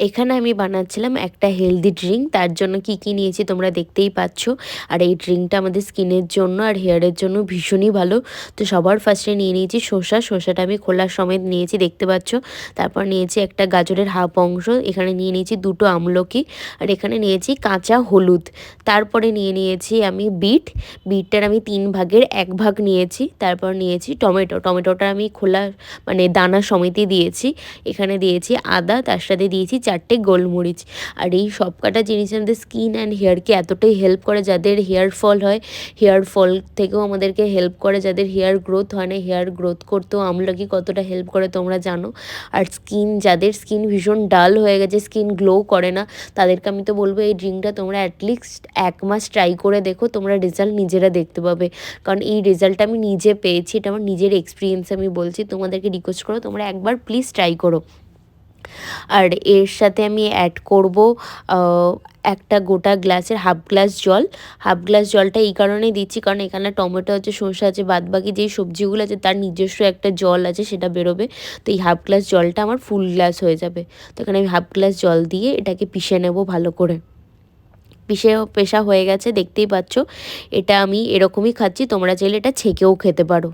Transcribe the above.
এখানে আমি বানাচ্ছিলাম একটা হেলদি ড্রিঙ্ক, তার জন্য কি কি নিয়েছি তোমরা দেখতেই পাচ্ছ। আর এই ড্রিঙ্কটা আমাদের স্কিনের জন্য আর হেয়ারের জন্য ভীষণই ভালো। তো সবার ফার্স্টে নিয়ে নিয়েছি শসাটা আমি খোলা সমেত নিয়েছি, দেখতে পাচ্ছ। তারপর নিয়েছি একটা গাজরের হাফ অংশ, এখানে নিয়ে নিয়েছি দুটো আমলকি, আর এখানে নিয়েছি কাঁচা হলুদ। তারপরে নিয়েছি আমি বিটটার আমি 3 ভাগের 1 ভাগ নিয়েছি। তারপর নিয়েছি টমেটোটা আমি খোলা মানে দানা সমেতই দিয়েছি। এখানে দিয়েছি আদা, তার সাথে দিয়েছি 4টে গোলমরিচ। আর এই সব কটা জিনিস আমাদের স্কিন অ্যান্ড হেয়ারকে এতটাই হেল্প করে, যাদের হেয়ার ফল হয় হেয়ার ফল থেকেও আমাদেরকে হেল্প করে, যাদের হেয়ার গ্রোথ হয় না হেয়ার গ্রোথ করতেও আমলকি কতটা হেল্প করে তোমরা জানো। আর যাদের স্কিন ভীষণ ডাল হয়ে গেছে, স্কিন গ্লো করে না, তাদেরকে আমি তো বলবো এই ড্রিঙ্কটা তোমরা অ্যাটলিস্ট 1 মাস ট্রাই করে দেখো, তোমরা রেজাল্ট নিজেরা দেখতে পাবে। কারণ এই রেজাল্টটা আমি নিজে পেয়েছি, এটা আমার নিজের এক্সপিরিয়েন্স আমি বলছি। তোমাদেরকে রিকোয়েস্ট করো তোমরা একবার প্লিজ ট্রাই করো। আর এর সাথে আমি অ্যাড করব একটা গোটা গ্লাসের হাফ গ্লাস জলটা এই কারণেই দিচ্ছি কারণ এখানে টমেটো আছে, শসা আছে, বাদবাকি যেই সবজিগুলো আছে তার নিজস্ব একটা জল আছে, সেটা বেরোবে। তো এই হাফ গ্লাস জলটা আমার ফুল গ্লাস হয়ে যাবে। তো এখানে আমি হাফ গ্লাস জল দিয়ে এটাকে পিষে নেব ভালো করে। পেশা হয়ে গেছে, দেখতেই পাচ্ছ। এটা আমি এরকমই খাচ্ছি, তোমরা চাইলে এটা ছেঁকেও খেতে পারো।